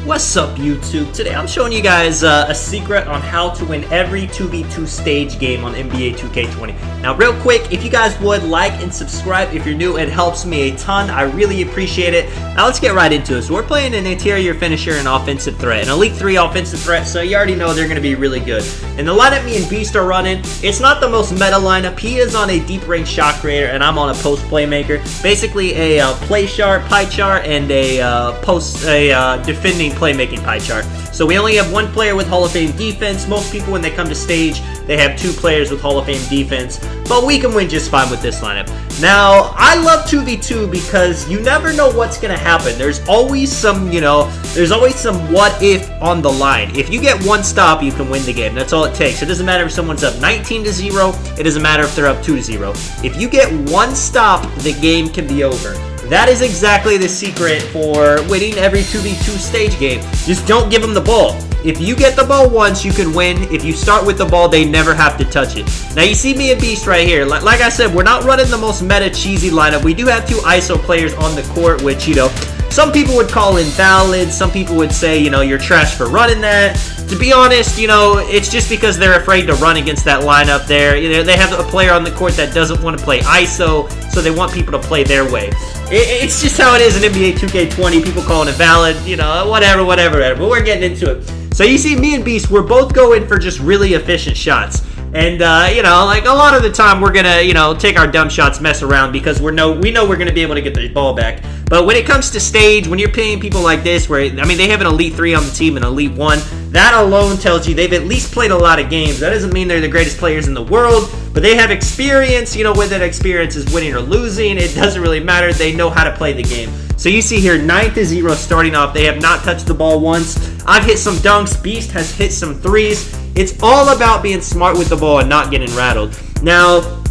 What's up, YouTube? Today I'm showing you guys a secret on how to win every 2v2 stage game on NBA 2K20. Now, real quick, if you guys would like and subscribe if you're new, it helps me a ton. I really appreciate it. Now, let's get right into it. So, we're playing an interior finisher and offensive threat, an Elite 3 offensive threat, so you already know they're going to be really good. And the lineup me and Beast are running, it's not the most meta lineup. He is on a deep range shot creator, and I'm on a post playmaker. Basically, a play chart, pie chart, and a defending playmaking pie chart. So we only have one player with Hall of Fame defense. Most people, when they come to stage, they have two players with Hall of Fame defense, but we can win just fine with this lineup. Now, I love 2v2 because you never know what's going to happen. There's always some, there's always some what if on the line. If you get one stop, you can win the game. That's all it takes. It doesn't matter if someone's up 19-0. It doesn't matter if they're up 2-0. If you get one stop, the game can be over. That is exactly the secret for winning every 2v2 stage game. Just don't give them the ball. If you get the ball once, you can win. If you start with the ball, they never have to touch it. Now, you see me and Beast right here. Like I said, we're not running the most meta cheesy lineup. We do have two ISO players on the court, which, some people would call invalid. Some people would say, you're trash for running that. To be honest, it's just because they're afraid to run against that lineup there. They have a player on the court that doesn't want to play ISO, so they want people to play their way. It's just how it is in NBA 2K20. People call it invalid, whatever. But we're getting into it. So you see me and Beast, we're both going for just really efficient shots. And, like a lot of the time we're going to, take our dumb shots, mess around because we know we're going to be able to get the ball back. But when it comes to stage, when you're playing people like this, where, they have an Elite 3 on the team and Elite 1, that alone tells you they've at least played a lot of games. That doesn't mean they're the greatest players in the world, but they have experience. Whether that experience is winning or losing, it doesn't really matter. They know how to play the game. So you see here, 9-0 starting off. They have not touched the ball once. I've hit some dunks. Beast has hit some threes. It's all about being smart with the ball and not getting rattled. Now,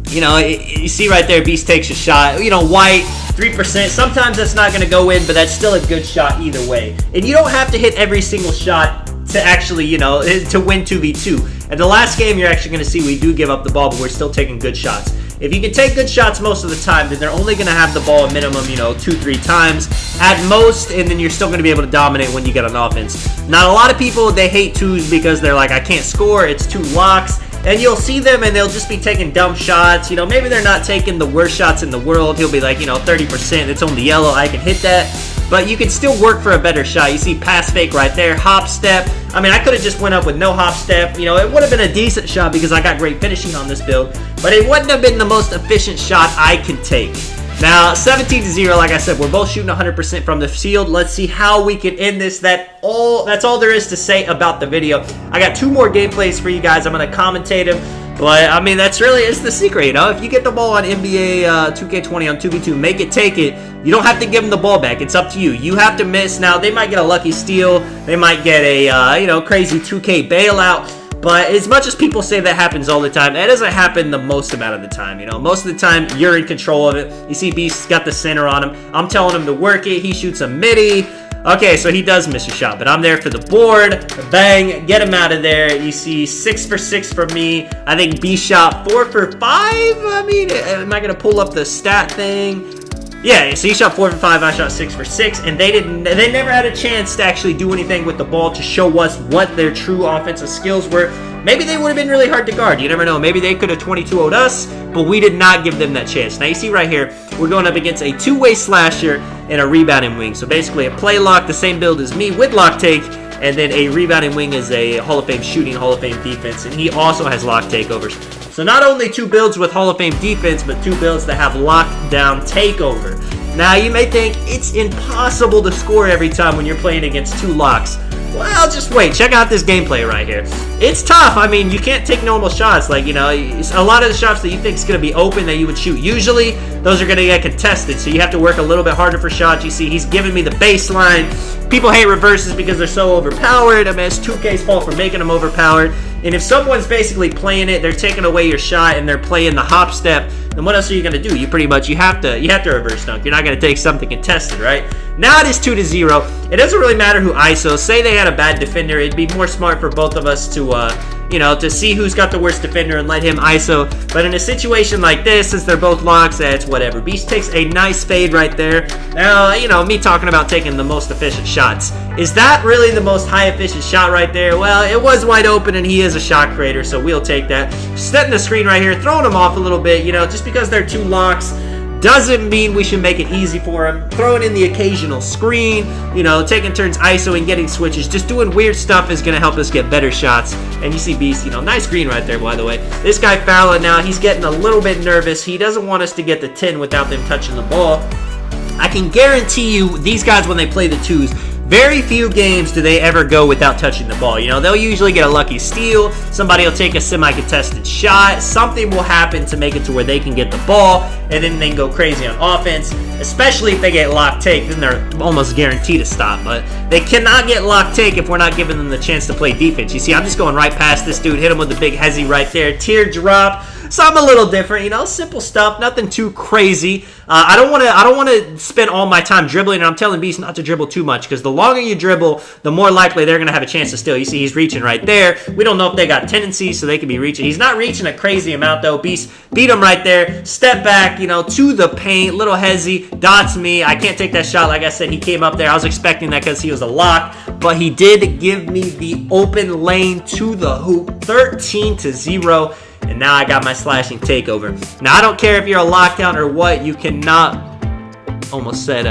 you see right there, Beast takes a shot. White, 3%. Sometimes that's not going to go in, but that's still a good shot either way. And you don't have to hit every single shot to actually, to win 2v2. And the last game, you're actually going to see we do give up the ball, but we're still taking good shots. If you can take good shots most of the time, then they're only going to have the ball a minimum, 2-3 times at most, and then you're still going to be able to dominate when you get on offense. Now, a lot of people, they hate twos because they're like, I can't score, it's two locks. And you'll see them and they'll just be taking dumb shots. Maybe they're not taking the worst shots in the world. He'll be like, 30%, it's only yellow, I can hit that. But you can still work for a better shot. You see pass fake right there, hop step. I could have just went up with no hop step. It would have been a decent shot because I got great finishing on this build. But it wouldn't have been the most efficient shot I can take. Now, 17-0, like I said, we're both shooting 100% from the field. Let's see how we can end this. That's all there is to say about the video. I got two more gameplays for you guys. I'm going to commentate them. But, that's really, it's the secret, If you get the ball on NBA 2K20 on 2v2, make it, take it. You don't have to give them the ball back. It's up to you. You have to miss. Now, they might get a lucky steal. They might get a, crazy 2K bailout. But as much as people say that happens all the time, that doesn't happen the most amount of the time, Most of the time, you're in control of it. You see Beast's got the center on him. I'm telling him to work it. He shoots a midi. Okay, so he does miss a shot, but I'm there for the board. Bang, get him out of there. You see 6 for 6 for me. I think Beast shot 4 for 5. Am I going to pull up the stat thing? Yeah, so he shot 4 for 5, I shot 6 for 6, and they never had a chance to actually do anything with the ball to show us what their true offensive skills were. Maybe they would have been really hard to guard. You never know. Maybe they could have 22-0'd us, but we did not give them that chance. Now, you see right here, we're going up against a two-way slasher and a rebounding wing. So basically a play lock, the same build as me with lock take, and then a rebounding wing is a Hall of Fame shooting, Hall of Fame defense, and he also has lock takeovers. So not only two builds with Hall of Fame defense, but two builds that have lockdown takeover. Now, you may think it's impossible to score every time when you're playing against two locks. Well, just wait. Check out this gameplay right here. It's tough. You can't take normal shots. Like, a lot of the shots that you think is going to be open that you would shoot, usually, those are going to get contested. So you have to work a little bit harder for shots. You see, he's giving me the baseline. People hate reverses because they're so overpowered. It's 2K's fault for making them overpowered. And if someone's basically playing it, they're taking away your shot and they're playing the hop step, then what else are you going to do? You have to reverse dunk. You're not going to take something contested, right? Now it is 2-0. It doesn't really matter who ISO. Say they had a bad defender, it'd be more smart for both of us to, to see who's got the worst defender and let him ISO. But in a situation like this, since they're both locks, it's whatever. Beast takes a nice fade right there. Now, me talking about taking the most efficient shots. Is that really the most high efficient shot right there? Well, it was wide open and he is a shot creator, so we'll take that. Setting the screen right here, throwing him off a little bit, just because they're two locks doesn't mean we should make it easy for him. Throwing in the occasional screen, taking turns ISOing, getting switches, just doing weird stuff is going to help us get better shots. And you see Beast, nice green right there, by the way. This guy fouling now, he's getting a little bit nervous. He doesn't want us to get the 10 without them touching the ball. I can guarantee you, these guys, when they play the twos, very few games do they ever go without touching the ball. They'll usually get a lucky steal. Somebody will take a semi-contested shot. Something will happen to make it to where they can get the ball, and then they can go crazy on offense, especially if they get lock take. Then they're almost guaranteed to stop. But they cannot get lock take if we're not giving them the chance to play defense. You see, I'm just going right past this dude. Hit him with the big hezzy right there. Teardrop. Something a little different, simple stuff, nothing too crazy. I don't want to spend all my time dribbling, and I'm telling Beast not to dribble too much, because the longer you dribble, the more likely they're going to have a chance to steal. You see, he's reaching right there. We don't know if they got tendencies, so they could be reaching. He's not reaching a crazy amount, though. Beast beat him right there. Step back, to the paint. Little hezzy. Dots me. I can't take that shot. Like I said, he came up there. I was expecting that because he was a lock, but he did give me the open lane to the hoop. 13-0. And now I got my slashing takeover. Now I don't care if you're a lockdown or what, you cannot almost said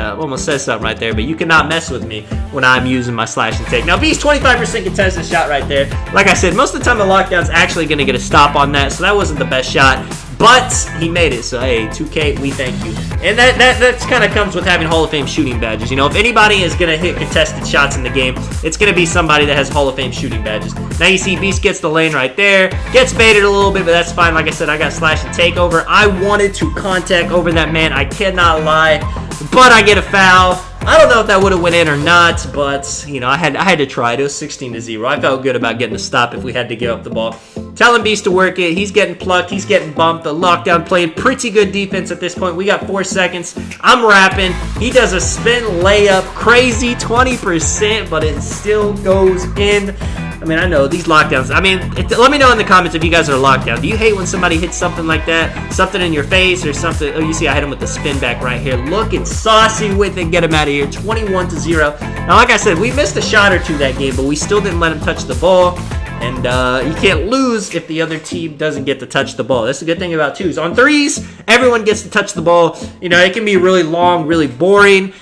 something right there, but you cannot mess with me when I'm using my slashing take. Now Beast 25% contested shot right there. Like I said, most of the time the lockdown's actually gonna get a stop on that, so that wasn't the best shot. But he made it, so hey, 2K, we thank you. And that kind of comes with having Hall of Fame shooting badges. If anybody is going to hit contested shots in the game, it's going to be somebody that has Hall of Fame shooting badges. Now you see Beast gets the lane right there. Gets baited a little bit, but that's fine. Like I said, I got slash and takeover. I wanted to contact over that man. I cannot lie. But I get a foul. I don't know if that would have went in or not, but, I had to try it. It was 16-0. I felt good about getting a stop if we had to give up the ball. Telling Beast to work it. He's getting plucked. He's getting bumped. The lockdown playing pretty good defense at this point. We got 4 seconds. I'm rapping. He does a spin layup. Crazy 20%, but it still goes in. I know these lockdowns. Let me know in the comments if you guys are locked down. Do you hate when somebody hits something like that? Something in your face or something? Oh, you see I hit him with the spin back right here. Looking saucy with it. Get him out of here. 21-0. Now, like I said, we missed a shot or two that game, but we still didn't let him touch the ball. And you can't lose if the other team doesn't get to touch the ball. That's the good thing about twos. On threes, everyone gets to touch the ball. It can be really long, really boring.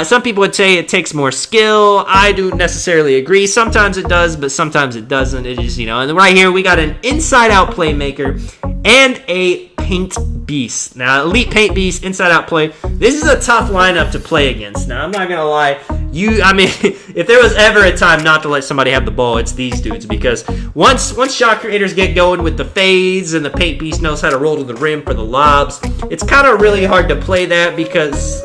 Some people would say it takes more skill. I don't necessarily agree. Sometimes it does, but sometimes it doesn't. It just, and right here we got an inside-out playmaker and a paint beast. Now, elite paint beast, inside-out play. This is a tough lineup to play against. Now, I'm not going to lie. If there was ever a time not to let somebody have the ball, it's these dudes, because once shot creators get going with the fades and the paint beast knows how to roll to the rim for the lobs, it's kind of really hard to play that because,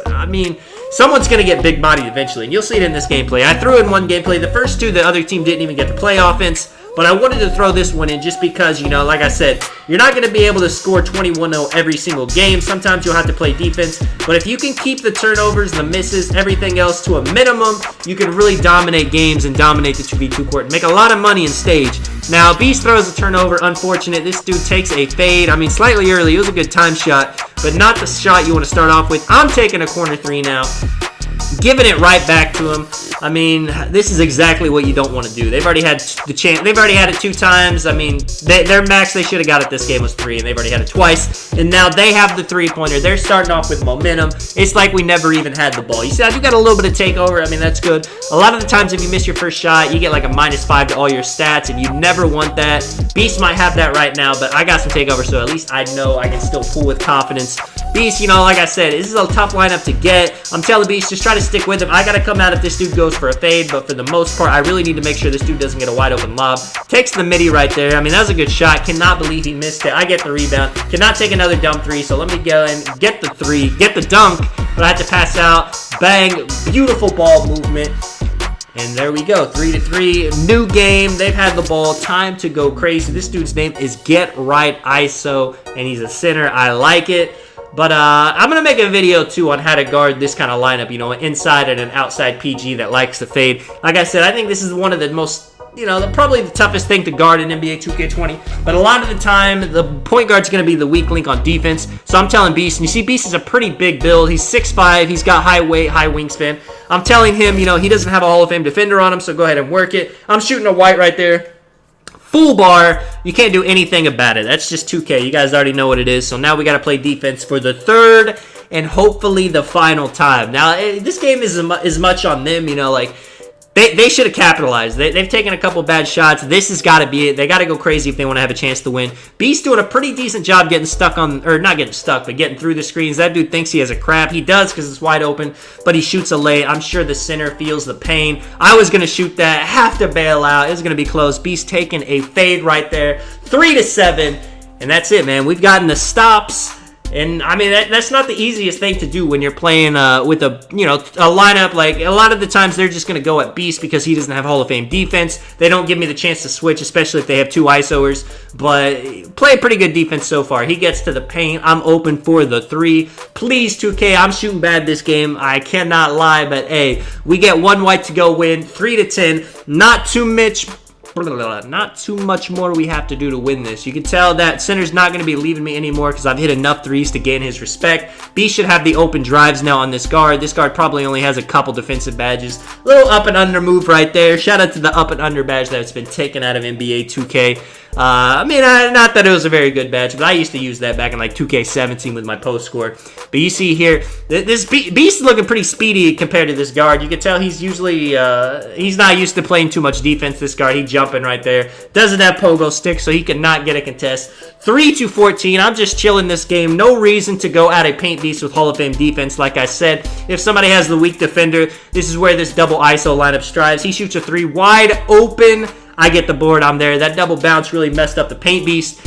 someone's going to get big bodied eventually, and you'll see it in this gameplay. I threw in one gameplay. The first two, the other team didn't even get to play offense, but I wanted to throw this one in just because, like I said, you're not going to be able to score 21-0 every single game. Sometimes you'll have to play defense, but if you can keep the turnovers, the misses, everything else to a minimum, you can really dominate games and dominate the 2v2 court and make a lot of money in stage. Now, Beast throws a turnover. Unfortunate. This dude takes a fade. Slightly early. It was a good time shot, but not the shot you want to start off with. I'm taking a corner three now. Giving it right back to him. This is exactly what you don't want to do. They've already had the chance. They've already had it 2 times. Their max they should have got it this game was 3, and they've already had it twice. And now they have the 3-pointer. They're starting off with momentum. It's like we never even had the ball. You see, you got a little bit of takeover. That's good. A lot of the times, if you miss your first shot, you get like a -5 to all your stats, and you never want that. Beast might have that right now, but I got some takeover, so at least I know I can still pull with confidence. Beast, like I said, this is a tough lineup to get. I'm telling Beast, just try to stick with him. I got to come out if this dude goes for a fade, but for the most part, I really need to make sure this dude doesn't get a wide open lob. Takes the midi right there. That was a good shot. Cannot believe he missed it. I get the rebound. Cannot take another dump 3, so let me go and get the 3, get the dunk, but I had to pass out. Bang. Beautiful ball movement. And there we go, 3-3, new game. They've had the ball, time to go crazy. This dude's name is Get Right ISO, and he's a center. I like it. But I'm going to make a video, too, on how to guard this kind of lineup. You know, an inside and an outside PG that likes to fade. Like I said, I think this is one of the most, you know, probably the toughest thing to guard in NBA 2K20. But a lot of the time, the point guard's going to be the weak link on defense. So I'm telling Beast, and you see Beast is a pretty big build. He's 6'5", he's got high weight, high wingspan. I'm telling him, you know, he doesn't have a Hall of Fame defender on him, so go ahead and work it. I'm shooting a white right there. Full bar. You can't do anything about it. That's just 2K. You guys already know what it is. So now we got to play defense for the third and hopefully the final time. Now, this game is as much on them, you know, like, they should have capitalized. They've taken a couple bad shots. This has got to be it. They got to go crazy if they want to have a chance to win. Beast doing a pretty decent job getting stuck on, or not getting stuck, but getting through the screens. That dude thinks he has a crap. He does because it's wide open, but he shoots a lay. I'm sure the center feels the pain. I was going to shoot that. Have to bail out. It's going to be close. Beast taking a fade right there. 3-7, and that's it, man. We've gotten the stops. And, I mean, that's not the easiest thing to do when you're playing with a lineup. Like, a lot of the times they're just going to go at Beast because he doesn't have Hall of Fame defense. They don't give me the chance to switch, especially if they have two ISOers. But play pretty good defense so far. He gets to the paint. I'm open for the three. Please, 2K, I'm shooting bad this game. I cannot lie, but, hey, we get one white to go win. 3-10. Not too much more we have to do to win this. You can tell that center's not going to be leaving me anymore because I've hit enough threes to gain his respect. B should have the open drives now on this guard. This guard probably only has a couple defensive badges. Little up and under move right there. Shout out to the up and under badge that's been taken out of NBA 2K. I mean, not that it was a very good badge, but I used to use that back in like 2K17 with my post score. But you see here, this Beast is looking pretty speedy compared to this guard. You can tell he's usually, he's not used to playing too much defense, this guard. He's jumping right there. Doesn't have pogo stick, so he cannot get a contest. 3-14. I'm just chilling this game. No reason to go at a paint Beast with Hall of Fame defense. Like I said, if somebody has the weak defender, this is where this double ISO lineup strives. He shoots a three wide open. I get the board. I'm there. That double bounce really messed up the paint Beast.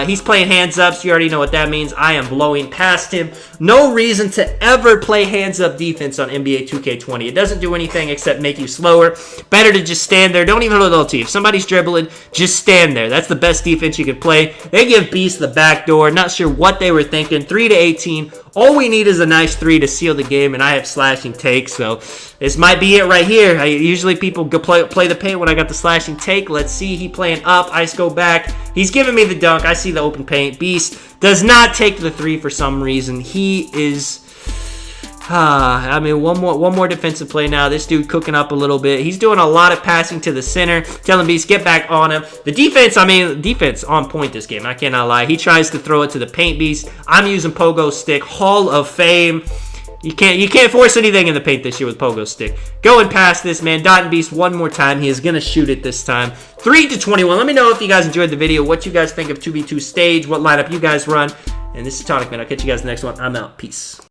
He's playing hands up, so you already know what that means. I am blowing past him. No reason to ever play hands up defense on NBA 2K20. It doesn't do anything except make you slower. Better to just stand there. Don't even hold LT. If somebody's dribbling, just stand there. That's the best defense you can play. They give Beast the back door. Not sure what they were thinking. 3-18. All we need is a nice three to seal the game, and I have slashing take, so this might be it right here. Usually people go play the paint when I got the slashing take. Let's see. He playing up. Ice go back. He's giving me the dunk. I see the open paint. Beast does not take the three for some reason. He is... I mean, one more defensive play now. This dude cooking up a little bit. He's doing a lot of passing to the center. Telling Beast, get back on him. The defense, I mean, defense on point this game. I cannot lie. He tries to throw it to the paint Beast. I'm using pogo stick. Hall of Fame. You can't force anything in the paint this year with pogo stick. Going past this, man. Dot and Beast one more time. He is going to shoot it this time. 3-21. Let me know if you guys enjoyed the video. What you guys think of 2v2 stage. What lineup you guys run. And this is Tonic, man. I'll catch you guys in the next one. I'm out. Peace.